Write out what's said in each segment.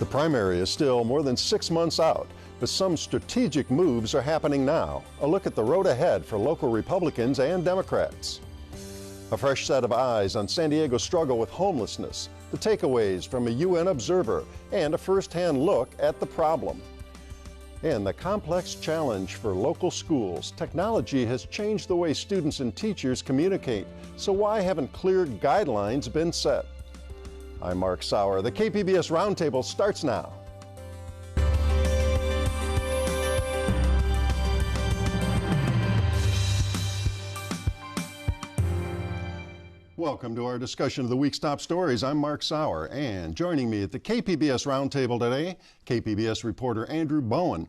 The primary is still more than 6 months out, but some strategic moves are happening now. A look at the road ahead for local Republicans and Democrats. A fresh set of eyes on San Diego's struggle with homelessness, the takeaways from a UN observer, and a first-hand look at the problem. And the complex challenge for local schools. Technology has changed the way students and teachers communicate, so why haven't clear guidelines been set? I'm Mark Sauer. The KPBS Roundtable starts now. Welcome to our discussion of the week's top stories. I'm Mark Sauer, and joining me at the KPBS Roundtable today, KPBS reporter Andrew Bowen,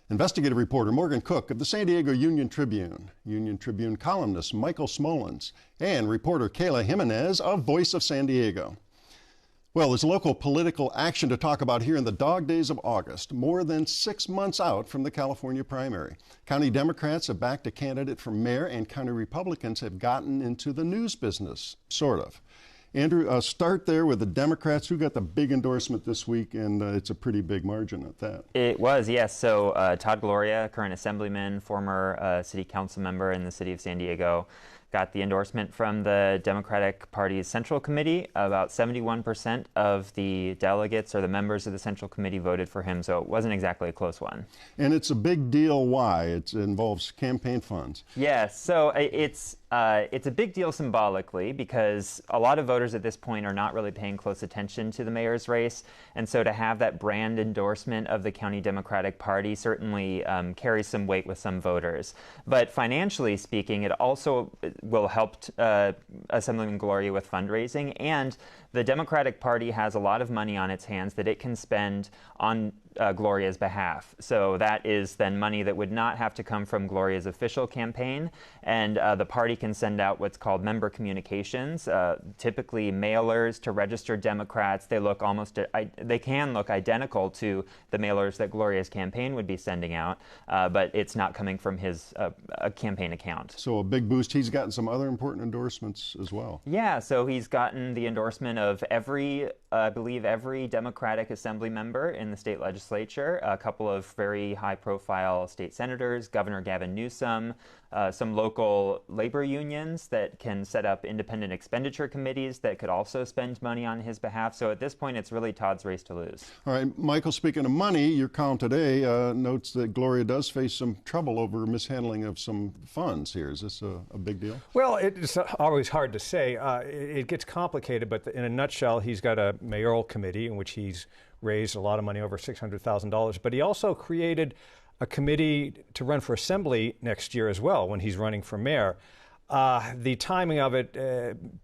investigative reporter Morgan Cook of the San Diego Union Tribune columnist Michael Smolens, and reporter Kayla Jimenez of Voice of San Diego. Well, there's local political action to talk about here in the dog days of August, more than 6 months out from the California primary. County Democrats have backed a candidate for mayor, and county Republicans have gotten into the news business, sort of. Andrew, start there with the Democrats. Who got the big endorsement this week, and it's a pretty big margin at that. It was, yes. So Todd Gloria, current assemblyman, former city council member in the city of San Diego, got the endorsement from the Democratic Party's Central Committee. About 71% of the delegates or the members of the Central Committee voted for him, so it wasn't exactly a close one. And it's a big deal. Why? It involves campaign funds. Yes, so it's a big deal symbolically because a lot of voters at this point are not really paying close attention to the mayor's race, and so to have that brand endorsement of the County Democratic Party certainly carries some weight with some voters. But financially speaking, it also will help Assemblyman Gloria with fundraising, and the Democratic Party has a lot of money on its hands that it can spend on Gloria's behalf. So that is then money that would not have to come from Gloria's official campaign, and the party can send out what's called member communications, typically mailers to registered Democrats. They can look identical to the mailers that Gloria's campaign would be sending out, but it's not coming from his campaign account. So a big boost. He's gotten some other important endorsements as well. Yeah, so he's gotten the endorsement of I believe every Democratic Assembly member in the state legislature, a couple of very high-profile state senators, Governor Gavin Newsom, some local labor unions that can set up independent expenditure committees that could also spend money on his behalf. So at this point, it's really Todd's race to lose. All right, Michael, speaking of money, your column today notes that Gloria does face some trouble over mishandling of some funds here. Is this a big deal? Well, it's always hard to say. It gets complicated, but in a nutshell, he's got a mayoral committee in which he's raised a lot of money, over $600,000, but he also created a committee to run for assembly next year as well when he's running for mayor. The timing of it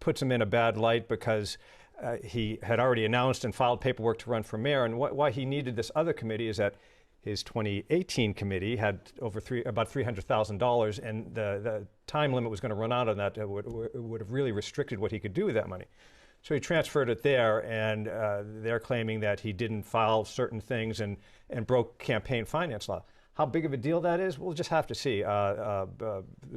puts him in a bad light because he had already announced and filed paperwork to run for mayor, and why he needed this other committee is that his 2018 committee had about $300,000, and the time limit was going to run out on that. It would have really restricted what he could do with that money. So he transferred it there, and they're claiming that he didn't file certain things and broke campaign finance law. How big of a deal that is, we'll just have to see.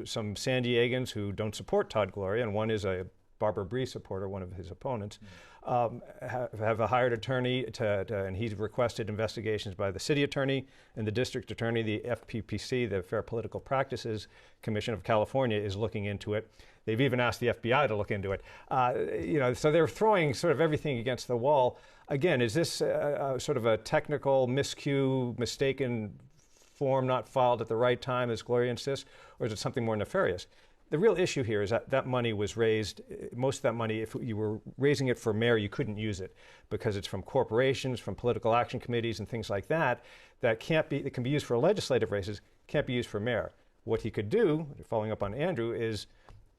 Some San Diegans who don't support Todd Gloria, and one is a Barbara Bree supporter, one of his opponents, have a hired attorney and he's requested investigations by the city attorney and the district attorney. The FPPC, the Fair Political Practices Commission of California, is looking into it. They've even asked the FBI to look into it. So they're throwing sort of everything against the wall. Again, is this sort of a technical miscue, mistaken form not filed at the right time, as Gloria insists, or is it something more nefarious? The real issue here is that money was raised, most of that money, if you were raising it for mayor, you couldn't use it because it's from corporations, from political action committees and things like that, that can be used for legislative races, can't be used for mayor. What he could do, following up on Andrew, is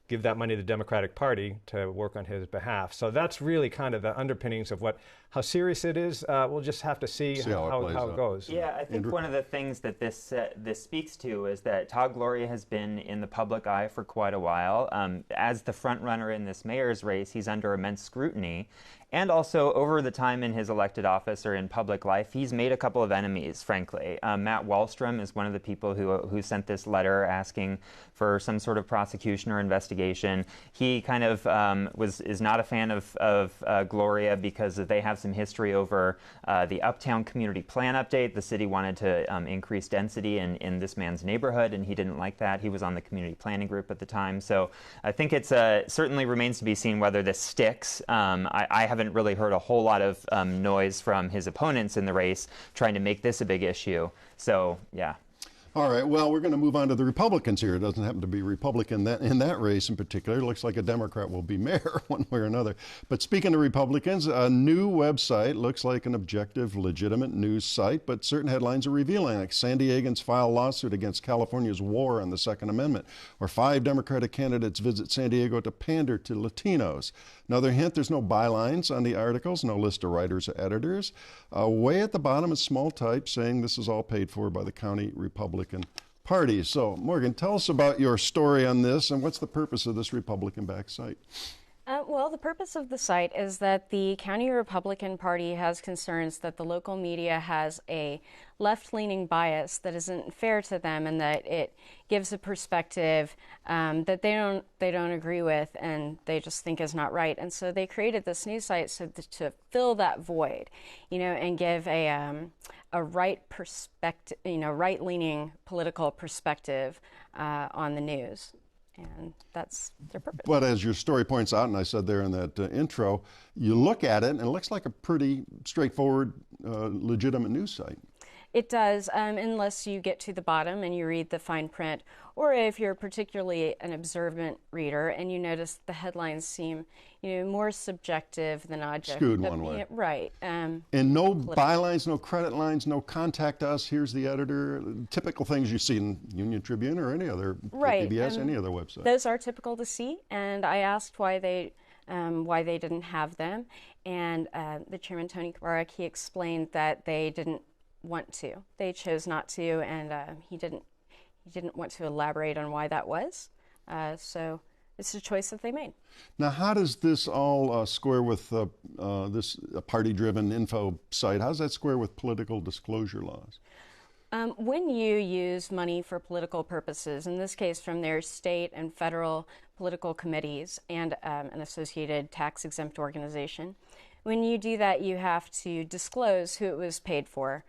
give that money to the Democratic Party to work on his behalf. So that's really kind of the underpinnings of how serious it is. We'll just have to see how it goes. Yeah, I think one of the things that this speaks to is that Todd Gloria has been in the public eye for quite a while. As the front runner in this mayor's race, he's under immense scrutiny. And also, over the time in his elected office or in public life, he's made a couple of enemies, frankly. Matt Wallstrom is one of the people who sent this letter asking for some sort of prosecution or investigation. He kind of is not a fan of Gloria because they have some history over the Uptown Community Plan update. The city wanted to increase density in this man's neighborhood, and he didn't like that. He was on the community planning group at the time. So I think it's certainly remains to be seen whether this sticks. I haven't really heard a whole lot of noise from his opponents in the race trying to make this a big issue. So, yeah. All right, well, we're going to move on to the Republicans here. It doesn't happen to be Republican in that race in particular. It looks like a Democrat will be mayor one way or another. But speaking of Republicans, a new website looks like an objective, legitimate news site, but certain headlines are revealing, like San Diegans file lawsuit against California's war on the Second Amendment, or 5 Democratic candidates visit San Diego to pander to Latinos. Another hint, there's no bylines on the articles, no list of writers or editors. Way at the bottom is small type saying this is all paid for by the county Republican Party. So, Morgan, tell us about your story on this and what's the purpose of this Republican-backed site? Well, the purpose of the site is that the County Republican Party has concerns that the local media has a left-leaning bias that isn't fair to them, and that it gives a perspective that they don't agree with, and they just think is not right. And so they created this news site to fill that void, and give a right perspective, right-leaning political perspective on the news. And that's their purpose. But as your story points out, and I said there in that intro, you look at it and it looks like a pretty straightforward, legitimate news site. It does, unless you get to the bottom and you read the fine print, or if you're particularly an observant reader and you notice the headlines seem, more subjective than objective. Skewed one way. Right. And no bylines, no credit lines, no contact us, here's the editor, typical things you see in Union Tribune or any other, right. KPBS, any other website. Those are typical to see, and I asked why they didn't have them, and the chairman, Tony Kabarak, he explained that they didn't want to. They chose not to, and he didn't want to elaborate on why that was. So it's a choice that they made. Now, how does this all square with this party-driven info site? How does that square with political disclosure laws? When you use money for political purposes, in this case from their state and federal political committees and an associated tax-exempt organization, when you do that, you have to disclose who it was paid for,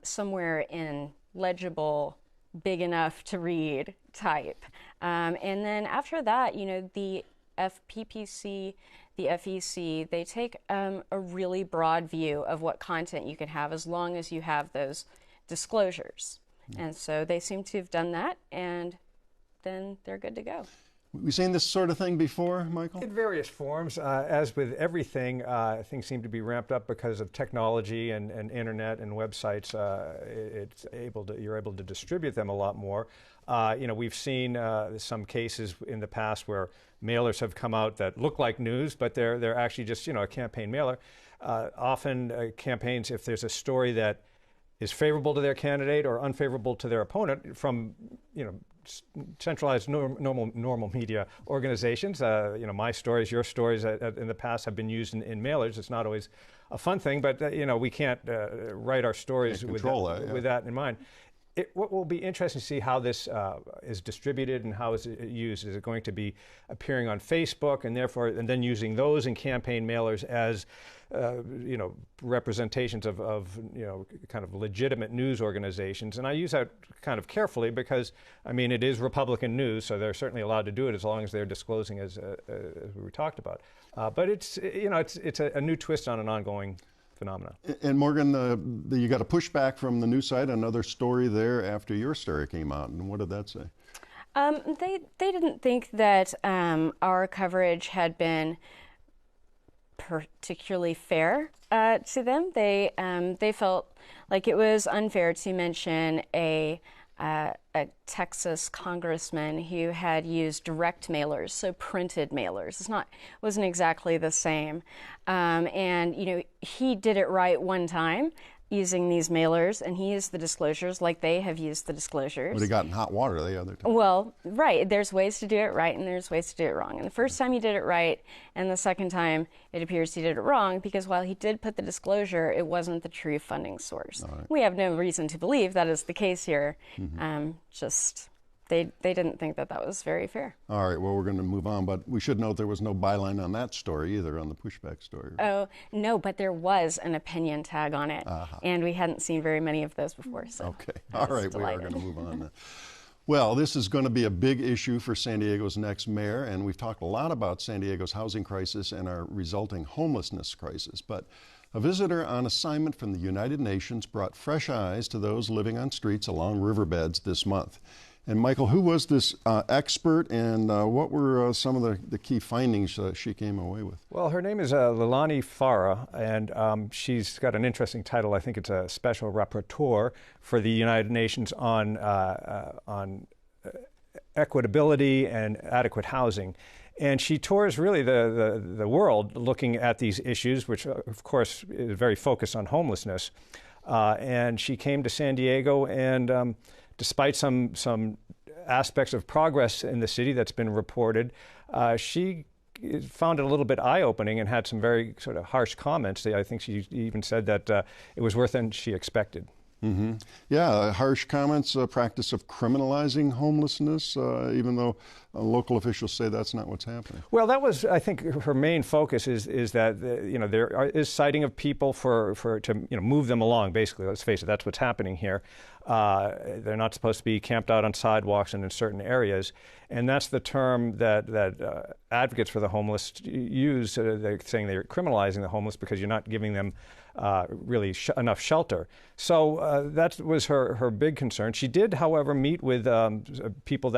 somewhere in legible, big enough to read type. And then after that, the FPPC, the FEC, they take a really broad view of what content you can have as long as you have those disclosures. And so they seem to have done that, and then they're good to go. We've seen this sort of thing before, Michael? In various forms. As with everything, things seem to be ramped up because of technology and internet and websites. You're able to distribute them a lot more. We've seen some cases in the past where mailers have come out that look like news, but they're actually just a campaign mailer. Often campaigns, if there's a story that is favorable to their candidate or unfavorable to their opponent from centralized normal media organizations. My stories, your stories in the past have been used in mailers. It's not always a fun thing, but we can't write our stories with that in mind. What will be interesting to see how this is distributed and how is it used. Is it going to be appearing on Facebook and then using those in campaign mailers as representations of kind of legitimate news organizations? And I use that kind of carefully because it is Republican news, so they're certainly allowed to do it as long as they're disclosing as we talked about. But it's a new twist on an ongoing phenomena. And Morgan, you got a pushback from the news site, another story there after your story came out. And what did that say? They didn't think that our coverage had been particularly fair to them. They felt like it was unfair to mention a Texas congressman who had used direct mailers, so printed mailers. Wasn't exactly the same. And he did it right one time, using these mailers, and he used the disclosures like they have used the disclosures. Would have gotten hot water the other time. Well, right. There's ways to do it right, and there's ways to do it wrong. And the first time he did it right, and the second time it appears he did it wrong, because while he did put the disclosure, it wasn't the true funding source. Right. We have no reason to believe that is the case here. They didn't think that was very fair. All right, well, we're going to move on, but we should note there was no byline on that story either, on the pushback story. Oh, no, but there was an opinion tag on it, and we hadn't seen very many of those before. So okay, all right, delighted. we are going to move on now. Well, this is going to be a big issue for San Diego's next mayor, and we've talked a lot about San Diego's housing crisis and our resulting homelessness crisis, but a visitor on assignment from the United Nations brought fresh eyes to those living on streets along riverbeds this month. And Michael, who was this expert, and what were some of the key findings she came away with? Well, her name is Leilani Farah, and she's got an interesting title. I think it's a special rapporteur for the United Nations on equitability and adequate housing. And she tours really the world looking at these issues, which of course is very focused on homelessness. And she came to San Diego, and despite some aspects of progress in the city that's been reported, she found it a little bit eye-opening and had some very sort of harsh comments. I think she even said that it was worse than she expected. Mm-hmm. Yeah, harsh comments, practice of criminalizing homelessness, even though local officials say that's not what's happening. Well, that was, I think, her main focus is that there is citing of people to move them along. Basically, let's face it, that's what's happening here. They're not supposed to be camped out on sidewalks and in certain areas, and that's the term that advocates for the homeless use. They're saying they're criminalizing the homeless because you're not giving them really enough shelter. So that was her big concern. She did, however, meet with people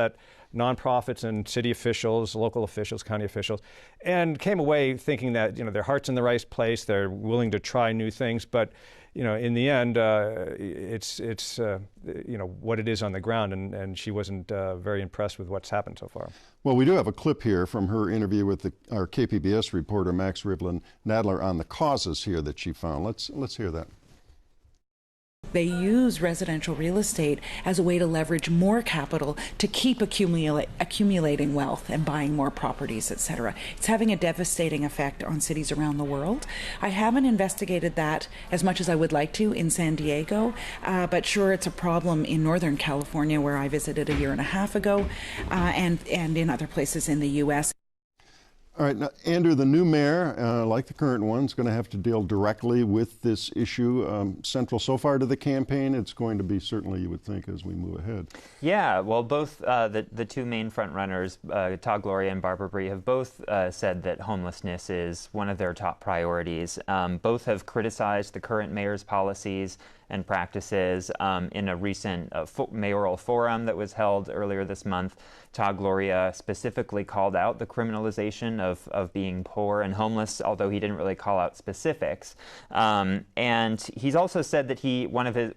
nonprofits and city officials, local officials, county officials, and came away thinking that their heart's in the right place. They're willing to try new things, but in the end, it's what it is on the ground, and she wasn't very impressed with what's happened so far. Well, we do have a clip here from her interview with our KPBS reporter Max Rivlin-Nadler on the causes here that she found. Let's hear that. They use residential real estate as a way to leverage more capital to keep accumulating wealth and buying more properties, etc. It's having a devastating effect on cities around the world. I haven't investigated that as much as I would like to in San Diego, but sure, it's a problem in Northern California, where I visited a year and a half ago, and in other places in the U.S. All right, now, Andrew, the new mayor, like the current one, is going to have to deal directly with this issue. Central so far to the campaign, it's going to be certainly, you would think, as we move ahead. Yeah, well, both the two main front runners, Todd Gloria and Barbara Brie, have both said that homelessness is one of their top priorities. Both have criticized the current mayor's policies and practices. In a recent mayoral forum that was held earlier this month, Todd Gloria specifically called out the criminalization of being poor and homeless, although he didn't really call out specifics. And he's also said that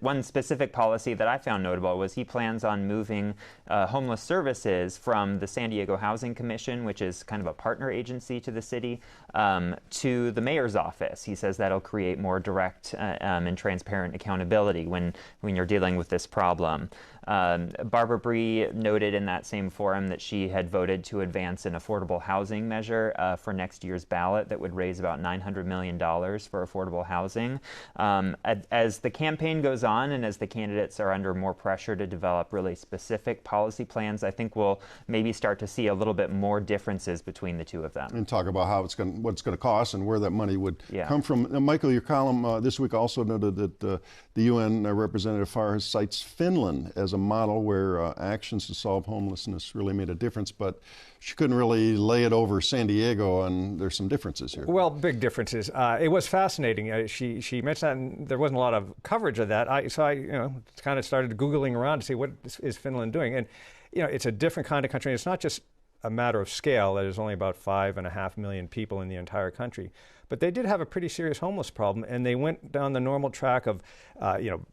one specific policy that I found notable was he plans on moving homeless services from the San Diego Housing Commission, which is kind of a partner agency to the city, to the mayor's office. He says that'll create more direct and transparent accountability when you're dealing with this problem. Barbara Brie noted in that same forum that she had voted to advance an affordable housing measure for next year's ballot that would raise about $900 million for affordable housing. As the campaign goes on and as the candidates are under more pressure to develop really specific policy plans, I think we'll maybe start to see a little bit more differences between the two of them. And talk about what it's going to cost and where that money would come from. Now, Michael, your column this week also noted that the UN Representative Farah cites Finland as a model where actions to solve homelessness really made a difference, but she couldn't really lay it over San Diego, and there's some differences here. Well, big differences. It was fascinating. She mentioned that, and there wasn't a lot of coverage of that. So I kind of started Googling around to see what is Finland doing, and it's a different kind of country. It's not just a matter of scale. There's only about 5.5 million people in the entire country. But they did have a pretty serious homeless problem, and they went down the normal track of,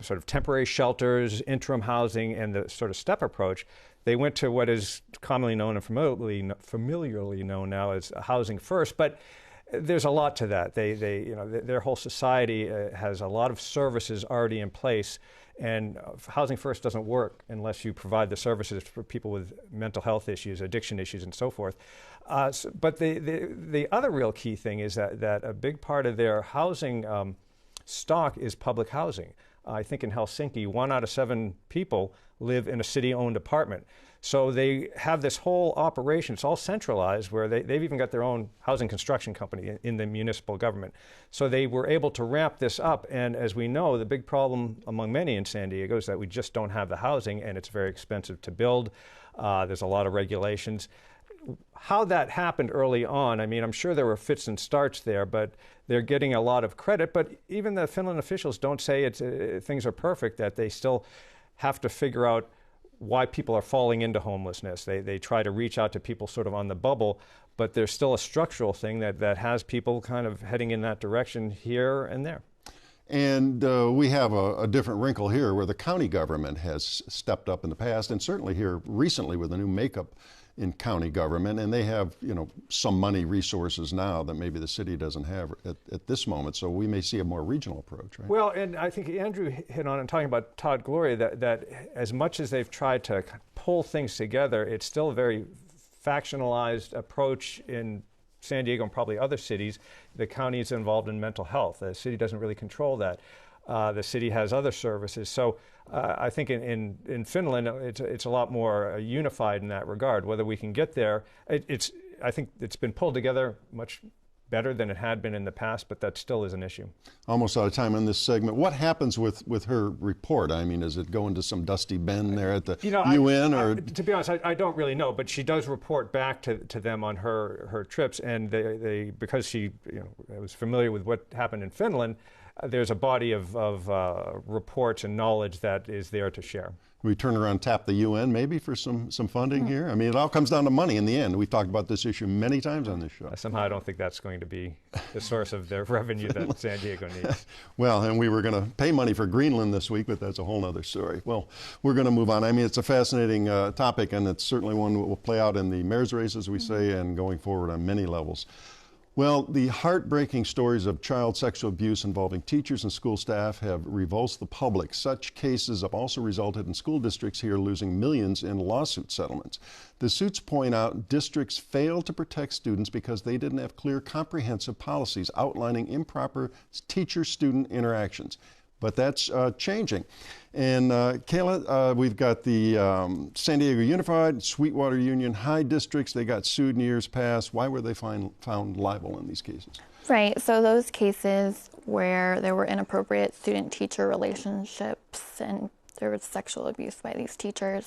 sort of temporary shelters, interim housing, and the sort of step approach. They went to what is commonly known and familiarly known now as housing first. But There's a lot to that. Their whole society has a lot of services already in place, and Housing First doesn't work unless you provide the services for people with mental health issues, addiction issues, and so forth. But the other real key thing is that a big part of their housing stock is public housing. I think in Helsinki, 1 out of 7 people live in a city-owned apartment. So they have this whole operation. It's all centralized, where they've even got their own housing construction company in the municipal government. So they were able to ramp this up. And as we know, the big problem among many in San Diego is that we just don't have the housing, and it's very expensive to build. There's a lot of regulations. How that happened early on, I mean, I'm sure there were fits and starts there, but they're getting a lot of credit. But even the Finland officials don't say things are perfect, that they still have to figure out why people are falling into homelessness. They try to reach out to people sort of on the bubble, but there's still a structural thing that has people kind of heading in that direction here and there. And we have a different wrinkle here, where the county government has stepped up in the past, and certainly here recently with a new makeup in county government, and they have, some money resources now that maybe the city doesn't have at this moment. So we may see a more regional approach, right? Well, and I think Andrew hit on it, talking about Todd Gloria, that as much as they've tried to pull things together, it's still a very factionalized approach in San Diego and probably other cities. The county is involved in mental health. The city doesn't really control that. The city has other services. So I think in Finland, it's a lot more unified in that regard. Whether we can get there, I think it's been pulled together much better than it had been in the past, but that still is an issue. Almost out of time on this segment. What happens with her report? I mean, does it go into some dusty bin there at the UN? Or to be honest, I don't really know, but she does report back to them on her trips, and they because she was familiar with what happened in Finland, there's a body of reports and knowledge that is there to share. We turn around and tap the UN maybe for some funding here? I mean, it all comes down to money in the end. We've talked about this issue many times on this show. Somehow I don't think that's going to be the source of the revenue that San Diego needs. Well, and we were going to pay money for Greenland this week, but that's a whole other story. Well, we're going to move on. I mean, it's a fascinating topic, and it's certainly one that will play out in the mayor's race, as we say, and going forward on many levels. Well, the heartbreaking stories of child sexual abuse involving teachers and school staff have revulsed the public. Such cases have also resulted in school districts here losing millions in lawsuit settlements. The suits point out districts failed to protect students because they didn't have clear, comprehensive policies outlining improper teacher-student interactions. But that's changing. And Kayla, we've got the San Diego Unified, Sweetwater Union High districts. They got sued in years past. Why were they found liable in these cases? Right. So those cases where there were inappropriate student-teacher relationships and there was sexual abuse by these teachers,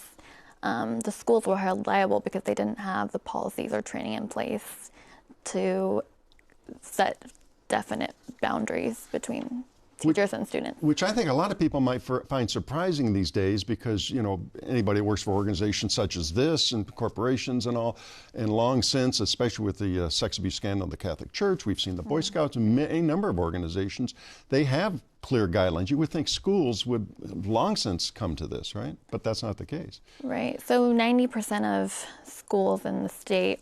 the schools were held liable because they didn't have the policies or training in place to set definite boundaries between teachers and students. Which I think a lot of people might find surprising these days because, anybody who works for organizations such as this and corporations and all, and long since, especially with the sex abuse scandal in the Catholic Church, we've seen the Boy Scouts and a number of organizations, they have clear guidelines. You would think schools would long since come to this, right? But that's not the case. Right. So 90% of schools in the state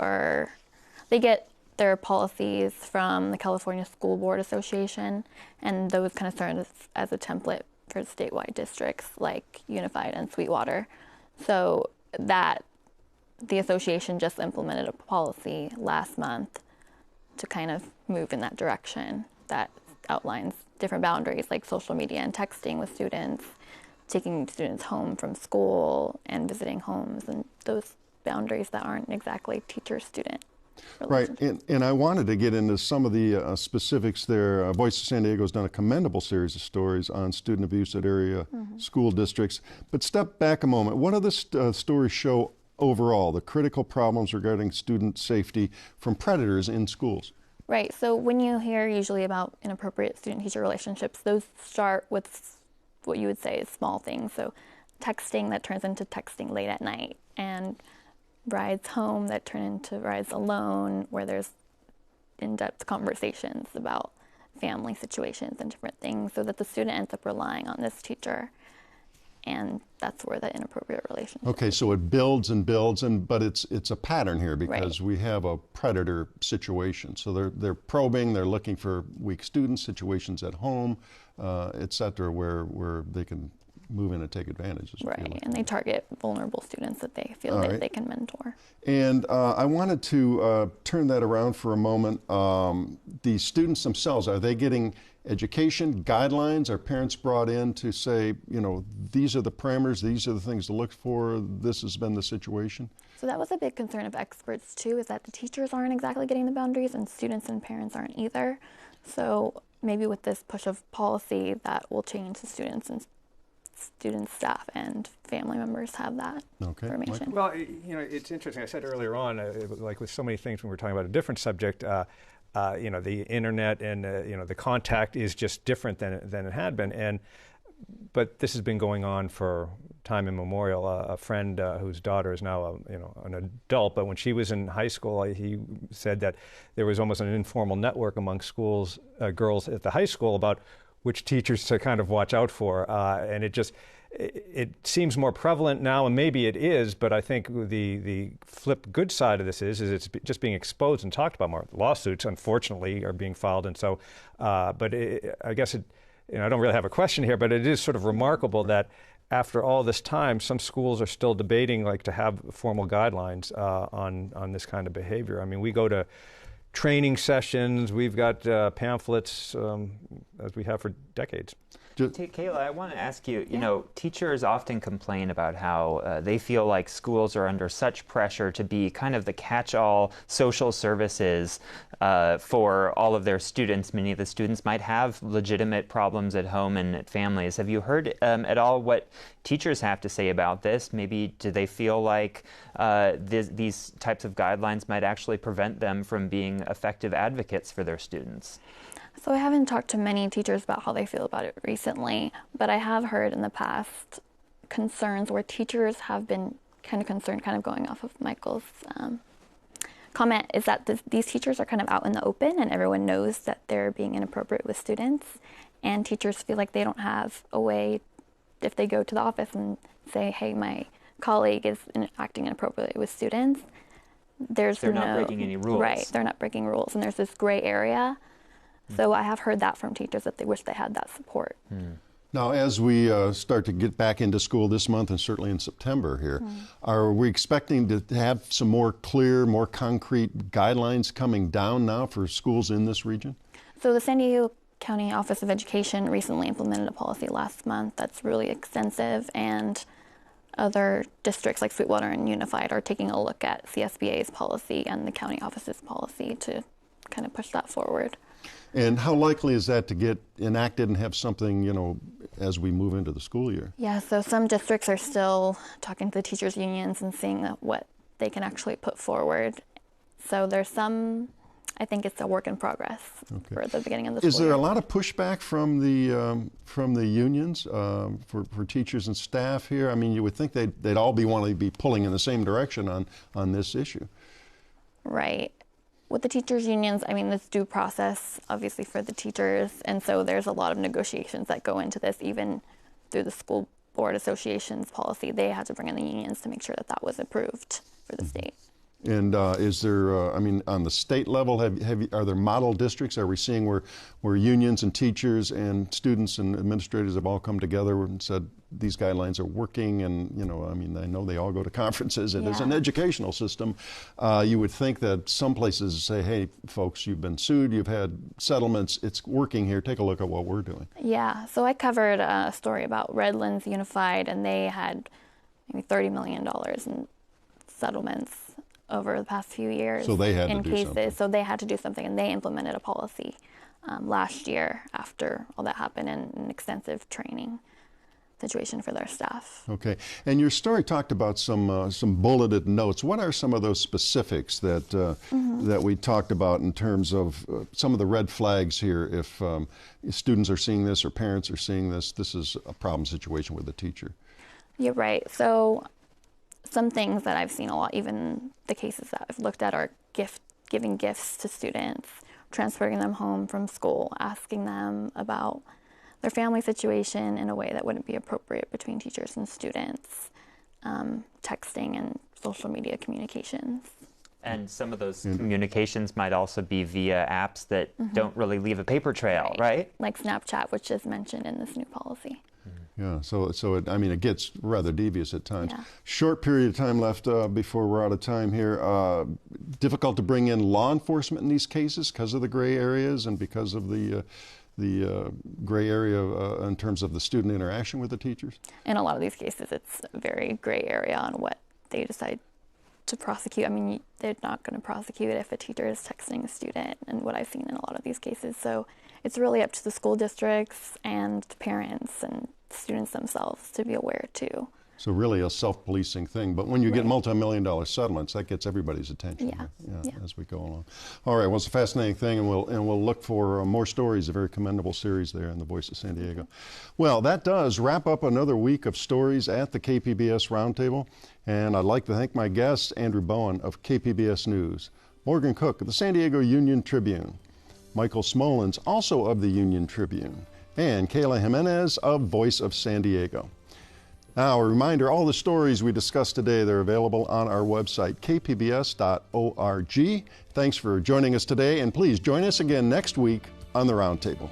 they get their policies from the California School Board Association, and those kind of serve as a template for statewide districts like Unified and Sweetwater. So that the association just implemented a policy last month to kind of move in that direction that outlines different boundaries like social media and texting with students, taking students home from school and visiting homes, and those boundaries that aren't exactly teacher-student. Right, and I wanted to get into some of the specifics there. Voice of San Diego has done a commendable series of stories on student abuse at area school districts. But step back a moment. What do the stories show overall, the critical problems regarding student safety from predators in schools? Right, so when you hear usually about inappropriate student-teacher relationships, those start with what you would say is small things. So texting that turns into texting late at night, and rides home that turn into rides alone, where there's in-depth conversations about family situations and different things, so that the student ends up relying on this teacher. and that's where the inappropriate relationship. Okay, so it builds and builds, but it's a pattern here because Right. we have a predator situation. So they're probing, they're looking for weak students, situations at home, et cetera, where they can move in and take advantage. Right, and they target vulnerable students that they feel All that right. they can mentor. And I wanted to turn that around for a moment. The students themselves, are they getting education, guidelines? Are parents brought in to say, these are the parameters, these are the things to look for, this has been the situation? So that was a big concern of experts too, is that the teachers aren't exactly getting the boundaries and students and parents aren't either. So maybe with this push of policy that will change the students, staff, and family members have that information. Well, it's interesting. I said earlier on, like with so many things when we're talking about a different subject, the internet and the contact is just different than it had been. But this has been going on for time immemorial. A friend whose daughter is now an adult, but when she was in high school, he said that there was almost an informal network among girls at the high school about which teachers to kind of watch out for, and it seems more prevalent now, and maybe it is, but I think the flip good side of this is it's just being exposed and talked about more. Lawsuits, unfortunately, are being filed, and so, I guess I don't really have a question here, but it is sort of remarkable that after all this time, some schools are still debating to have formal guidelines on this kind of behavior. I mean, we go to training sessions, we've got pamphlets, as we have for decades. Kayla, I want to ask you, teachers often complain about how they feel like schools are under such pressure to be kind of the catch-all social services for all of their students. Many of the students might have legitimate problems at home and at families. Have you heard at all what teachers have to say about this? Maybe do they feel like these types of guidelines might actually prevent them from being effective advocates for their students? So I haven't talked to many teachers about how they feel about it recently, but I have heard in the past concerns where teachers have been kind of concerned, kind of going off of Michael's comment, is that these teachers are kind of out in the open and everyone knows that they're being inappropriate with students, and teachers feel like they don't have a way, if they go to the office and say, hey, my colleague is acting inappropriately with students, they're not breaking any rules. Right, they're not breaking rules, and there's this gray area. So I have heard that from teachers that they wish they had that support. Now, as we start to get back into school this month and certainly in September here, are we expecting to have some more clear, more concrete guidelines coming down now for schools in this region? So the San Diego County Office of Education recently implemented a policy last month that's really extensive, and other districts like Sweetwater and Unified are taking a look at CSBA's policy and the county office's policy to kind of push that forward. And how likely is that to get enacted and have something, as we move into the school year? Yeah, so some districts are still talking to the teachers' unions and seeing what they can actually put forward. So there's some, I think it's a work in progress for the beginning of the school year. Is there year. a lot of pushback from the unions for teachers and staff here? I mean, you would think they'd all want to be pulling in the same direction on this issue. Right. With the teachers' unions, I mean, this due process, obviously, for the teachers, and so there's a lot of negotiations that go into this, even through the school board association's policy. They had to bring in the unions to make sure that that was approved for the state. And is there, on the state level, are there model districts? Are we seeing where unions and teachers and students and administrators have all come together and said these guidelines are working? And, I know they all go to conferences, and as an educational system, you would think that some places say, hey, folks, you've been sued, you've had settlements, it's working here, take a look at what we're doing. Yeah, so I covered a story about Redlands Unified, and they had maybe $30 million in settlements over the past few years. So they had to in do cases. something. So they had to do something, and they implemented a policy last year after all that happened, and an extensive training situation for their staff. Okay, and your story talked about some bulleted notes. What are some of those specifics that that we talked about in terms of some of the red flags here? If students are seeing this or parents are seeing this, this is a problem situation with the teacher. You're right. So some things that I've seen a lot, even the cases that I've looked at, are giving gifts to students, transferring them home from school, asking them about their family situation in a way that wouldn't be appropriate between teachers and students, texting and social media communications. And some of those communications might also be via apps that don't really leave a paper trail, right? Like Snapchat, which is mentioned in this new policy. Yeah, so it gets rather devious at times. Yeah. Short period of time left before we're out of time here. Difficult to bring in law enforcement in these cases because of the gray areas and because of the gray area in terms of the student interaction with the teachers? In a lot of these cases, it's a very gray area on what they decide to prosecute. I mean, they're not going to prosecute if a teacher is texting a student, and what I've seen in a lot of these cases. So it's really up to the school districts and the parents and students themselves to be aware too. So really a self-policing thing, but when you get multi-million-dollar settlements, that gets everybody's attention Yeah. as we go along. All right, well, it's a fascinating thing, and we'll look for more stories. A very commendable series there in the Voice of San Diego. Well, that does wrap up another week of stories at the KPBS Roundtable, and I'd like to thank my guests, Andrew Bowen of KPBS News, Morgan Cook of the San Diego Union Tribune, Michael Smolens, also of the Union Tribune, and Kayla Jimenez of Voice of San Diego. Now, a reminder, all the stories we discussed today, they're available on our website, kpbs.org. Thanks for joining us today, and please join us again next week on the Roundtable.